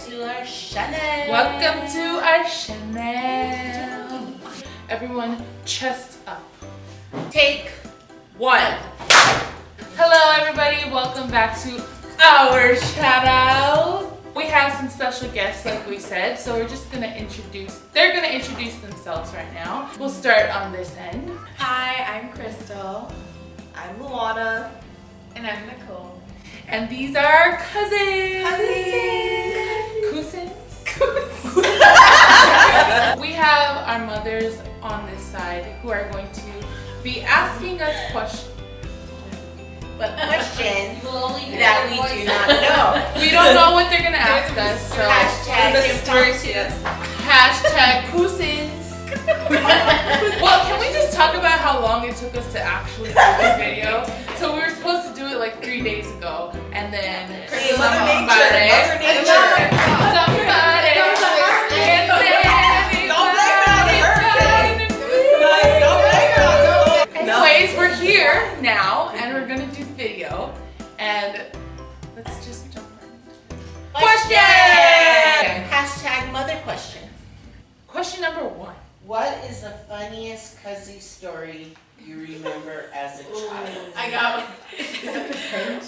to our channel. Welcome to our channel. Everyone, chest up. Take one. Hello, everybody. Welcome back to our channel. We have some special guests, like we said, so we're just gonna introduce. They're gonna introduce themselves right now. We'll start on this end. Hi, I'm Crystal. I'm Luana. And I'm Nicole. And these are our cousins. We have our mothers on this side who are going to be asking us questions. But questions that we do not know. We don't know what they're gonna ask us, so hashtag cousins. Well, can we just talk about how long it took us to actually do this video? So we were supposed to do it like 3 days ago, and then Anyways, we're here now, and we're gonna do video, and let's just jump right into Question! it. Hashtag mother question. Question number 1. What is the funniest Cuzzy story you remember as a child? I got one. It's a bench.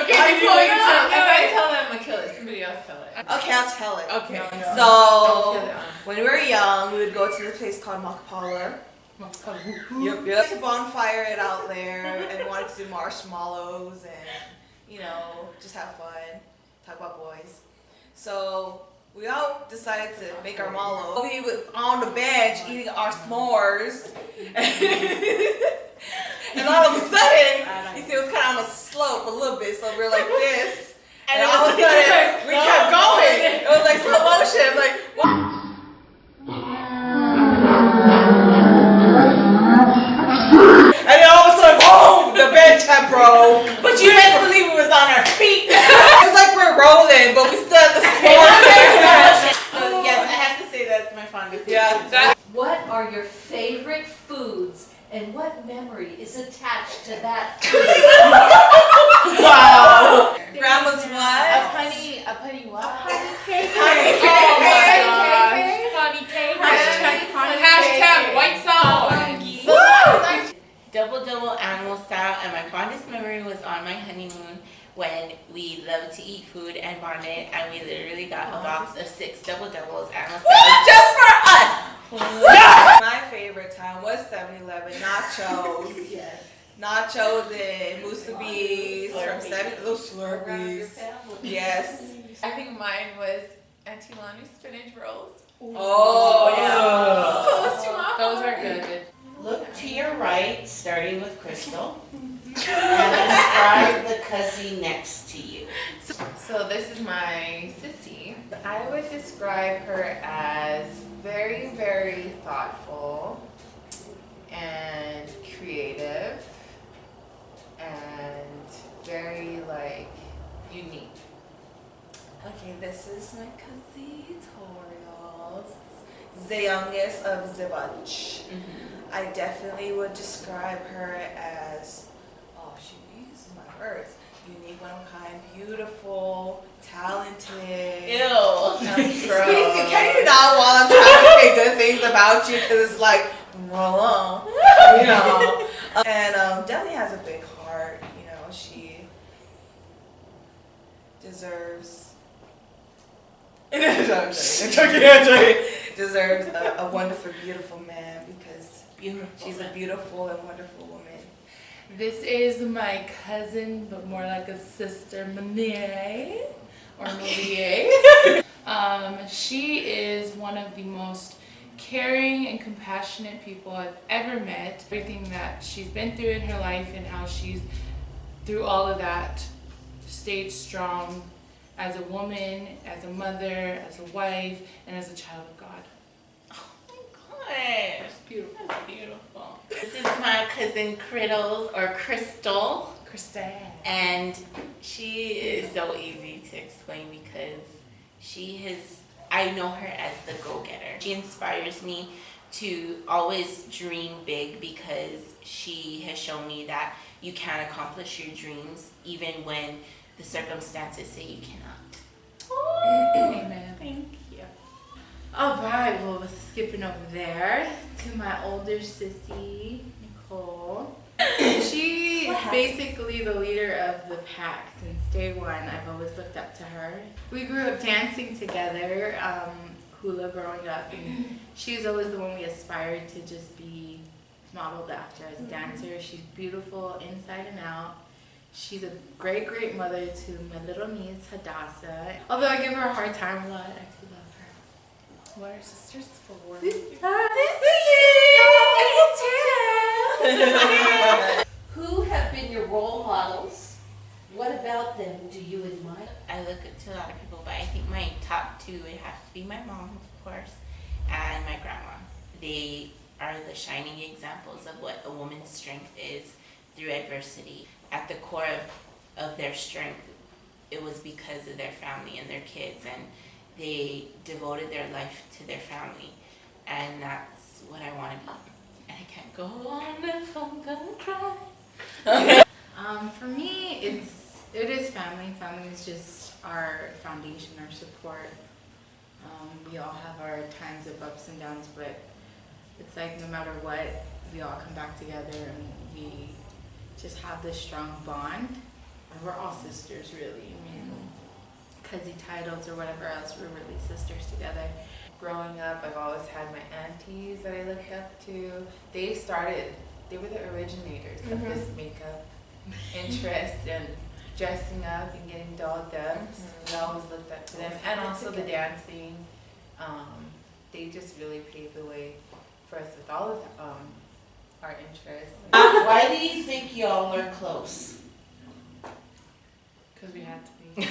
Okay, If I tell them, I'm gonna kill it. Somebody else tell it. Okay, I'll tell it. Okay. Don't So, kill it. when we were young, we would go to this place called Makapala. Yep. To bonfire it out there, and we wanted to do marshmallows and, you know, just have fun, talk about boys. So, we all decided to make our mallow. We were on the bench eating our s'mores. And all of a sudden, you see, it was kind of on a slope a little bit, so we were like this. And all of a sudden, we kept going. It was like slow motion. Like, what? And then all of a sudden, boom, the bench had broke. But you best believe we was on our feet. It was like we're rolling, but we still had the s'mores. So yes, I have to say that's my fondest. Yeah. What are your favorite foods and what memory is attached to that food? Wow. Grandma's what? A punny what? Cake. Oh my gosh. Honey cake. Hashtag white sauce. Double animal style, and my fondest memory was on my honeymoon when we loved to eat food and bonded, and we literally got a box of 6 doubles animal style just for us. My favorite time was 7-Eleven nachos. Yes. Nachos and Musabis from 7 little Slurpees. Yes. I think mine was Auntie Lanu's spinach rolls. Oh yeah. Close to my Those are heart. good. Look to your right, starting with Crystal, and describe the Cuzzy next to you. So this is my sissy. I would describe her as very, very thoughtful and creative and very unique. Okay, this is my cousin Toriel, the youngest of the bunch. I definitely would describe her as, she uses my words, unique, one of a kind, beautiful, talented. Ew. Excuse you, can you not while I'm trying to say good things about you, because it's like, well, you know. And definitely has a big heart, you know, she deserves, deserves a wonderful, beautiful man, because she's a beautiful and wonderful woman. This is my cousin, but more like a sister, Marie, or Marie. She is one of the most caring and compassionate people I've ever met. Everything that she's been through in her life and how she's, through all of that, stayed strong as a woman, as a mother, as a wife, and as a child of God. Gosh. Beautiful. Beautiful. This is my cousin Crystal, and she is so easy to explain because I know her as the go-getter. She inspires me to always dream big because she has shown me that you can accomplish your dreams even when the circumstances say you cannot. Amen. Thank you. All right, well, we're skipping over there to my older sissy, Nicole. She's basically the leader of the pack since day one. I've always looked up to her. We grew up dancing together, hula growing up, and she's always the one we aspired to just be modeled after as a dancer. She's beautiful inside and out. She's a great, great mother to my little niece, Hadassah. Although I give her a hard time a lot, I do love her. What are sisters for? Who have been your role models? What about them do you admire? I look up to a lot of people, but I think my top two would have to be my mom, of course, and my grandma. They are the shining examples of what a woman's strength is through adversity. At the core of their strength, it was because of their family and their kids, and they devoted their life to their family, and that's what I want to be. And I can't go on if I'm gonna cry. For me, it is family. Family is just our foundation, our support. We all have our times of ups and downs, but it's like no matter what, we all come back together and we just have this strong bond. And we're all sisters, really. I mean, cousin titles or whatever else, we're really sisters together. Growing up, I've always had my aunties that I looked up to. They were the originators of this makeup interest and dressing up and getting dolled up. So I always looked up to them. And also the dancing. They just really paved the way for us with all of our interests. Why do you think y'all are close? Because we had to be.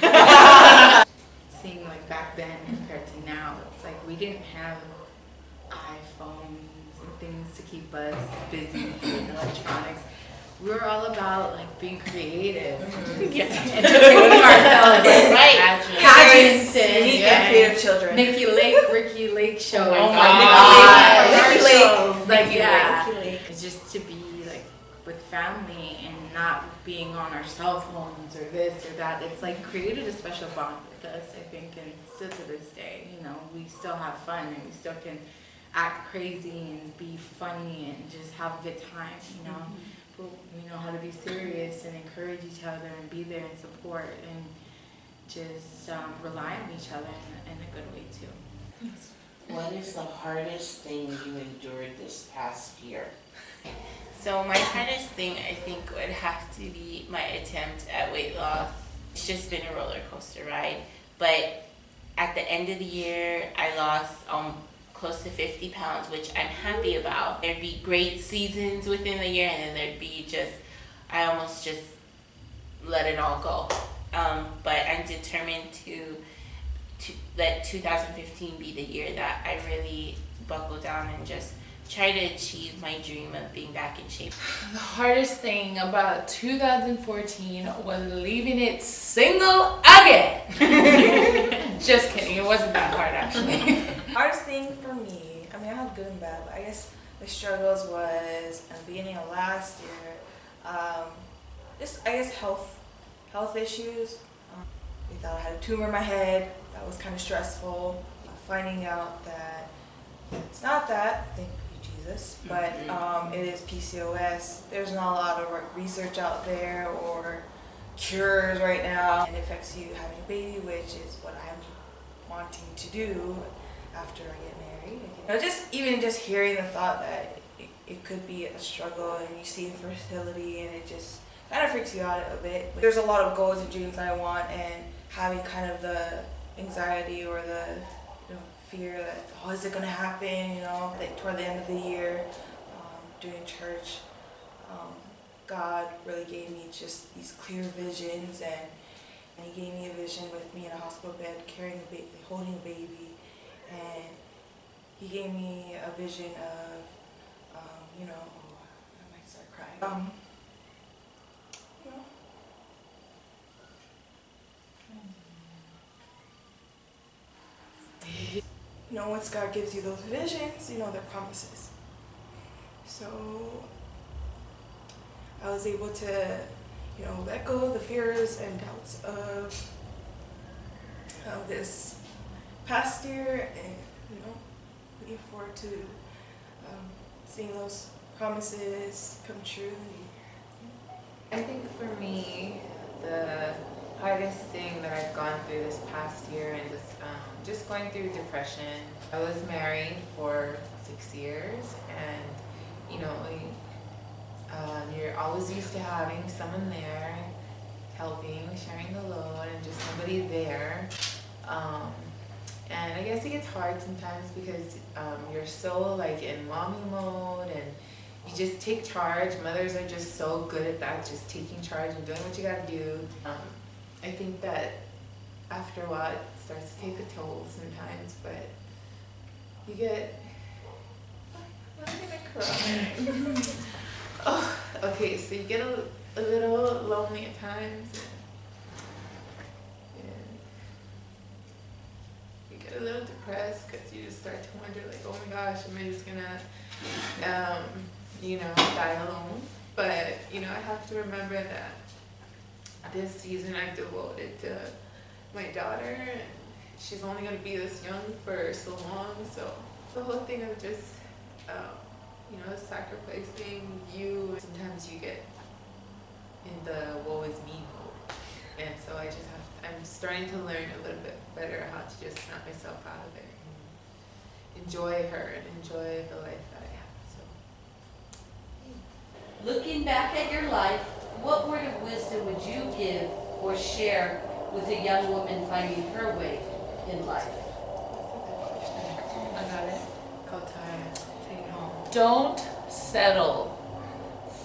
Seeing like back then compared to now, it's like we didn't have iPhones and things to keep us busy with electronics. We were all about like being creative and just entertaining ourselves. Right. Pageants and Unique and creative children. Ricky Lake show. Oh my God. Ricky Lake. Like yeah, it's just to be like with family and not being on our cell phones or this or that. It's like created a special bond with us, I think, and still to this day, you know, we still have fun and we still can act crazy and be funny and just have a good time, you know. But we know how to be serious and encourage each other and be there and support and just rely on each other in a good way too. What is the hardest thing you endured this past year? So my hardest thing, I think, would have to be my attempt at weight loss. It's just been a roller coaster ride. But at the end of the year, I lost close to 50 pounds, which I'm happy about. There'd be great seasons within the year, and then there'd be I almost just let it all go. But I'm determined to let 2015 be the year that I really buckle down and just try to achieve my dream of being back in shape. The hardest thing about 2014 was leaving it single again. Just kidding, it wasn't that hard actually. Hardest thing for me, I mean, I had good and bad, but I guess the struggles was at the beginning of last year, just, I guess, health issues. We thought I had a tumor in my head. That was kind of stressful. Finding out that it's not that, thank you, Jesus, but it is PCOS. There's not a lot of research out there or cures right now. And it affects you having a baby, which is what I'm wanting to do after I get married. You know, just hearing the thought that it could be a struggle and you see infertility and it just kind of freaks you out a bit. There's a lot of goals and dreams that I want, and having kind of the anxiety or the fear that, oh, is it going to happen, you know, like toward the end of the year, doing church. God really gave me just these clear visions, and he gave me a vision with me in a hospital bed carrying a baby, holding a baby, and he gave me a vision of, you know, I might start crying. You know, once God gives you those visions, you know, they're promises. So I was able to, let go of the fears and doubts of this past year, and looking forward to seeing those promises come true. I think for me, the hardest thing that I've gone through this past year and just going through depression. I was married for 6 years, and you're always used to having someone there, helping, sharing the load, and just somebody there. And I guess it gets hard sometimes because you're so like in mommy mode, and you just take charge. Mothers are just so good at that, just taking charge and doing what you gotta do. I think that after a while it starts to take a toll sometimes, but you get... I'm gonna cry. Oh, okay, so you get a little lonely at times, and you get a little depressed because you just start to wonder, like, oh my gosh, am I just gonna die alone? But I have to remember that this season I've devoted to my daughter, and she's only going to be this young for so long. So the whole thing of just sacrificing you, sometimes you get in the woe is me mode, and so I'm starting to learn a little bit better how to just snap myself out of it and enjoy her and enjoy the life that I have. So Looking back at your life, what word of wisdom would you give or share with a young woman finding her way in life? I got it. Go tired. Take it home. Don't settle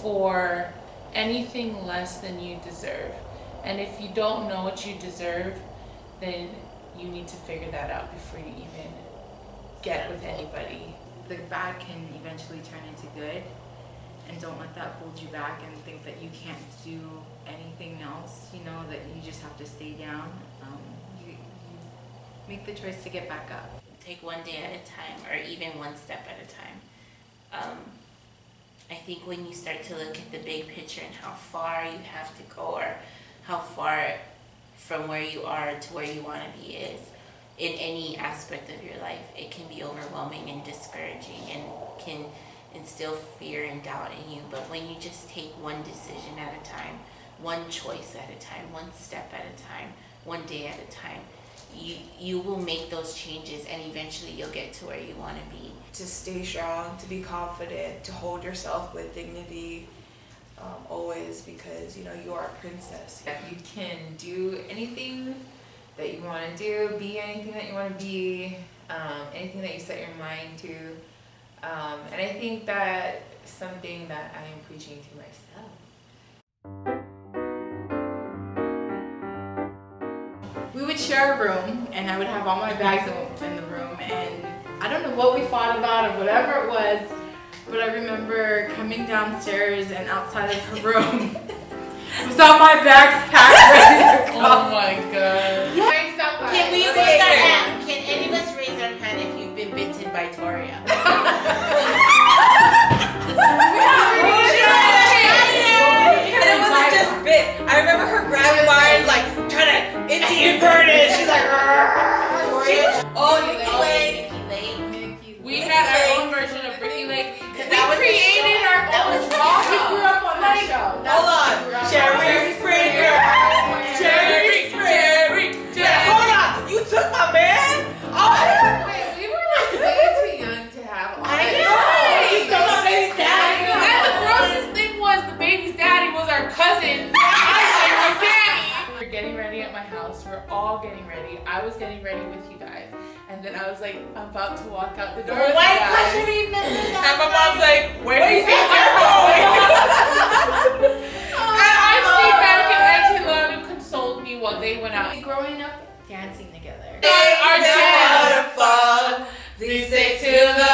for anything less than you deserve. And if you don't know what you deserve, then you need to figure that out before you even get with anybody. The bad can eventually turn into good, and don't let that hold you back and think that you can't do anything else, that you just have to stay down. You make the choice to get back up. Take one day at a time, or even one step at a time. I think when you start to look at the big picture and how far you have to go, or how far from where you are to where you want to be is, in any aspect of your life, it can be overwhelming and discouraging, and can instill fear and doubt in you. But when you just take one decision at a time, one choice at a time, one step at a time, one day at a time, you will make those changes, and eventually you'll get to where you want to be. To stay strong, to be confident, to hold yourself with dignity, always, because you are a princess. You can do anything that you want to do, be anything that you want to be, anything that you set your mind to. And I think that something that I am preaching to myself. We would share a room, and I would have all my bags in the room, and I don't know what we fought about or whatever it was, but I remember coming downstairs, and outside of her room was all my bags packed, ready to go. Oh my god. Can we raise our hand? Can any of us raise our hand if you've been bitten by Toria? And it wasn't just bit. I remember her grabbing mine, like trying to Indian burn it. She's like, Nikki Lake. We had our own version of Brittany Lake. We created our own drama. We grew up on that show. Hold on. Jerry Springer. Jerry Springer. Hold on. You took my man? Wait, we were like way too young to have all that. You stole my baby's daddy. And the grossest thing was the baby's daddy was our cousin. Our daddy. We're getting ready at my house. We're all getting ready. I was getting ready with you guys. And then I was like about to walk out the door with you guys. And my mom's like, where do you think you're going? And I stayed back and Auntie Lana consoled me while they went out. Growing up, dancing together. Our dad. Please stick to the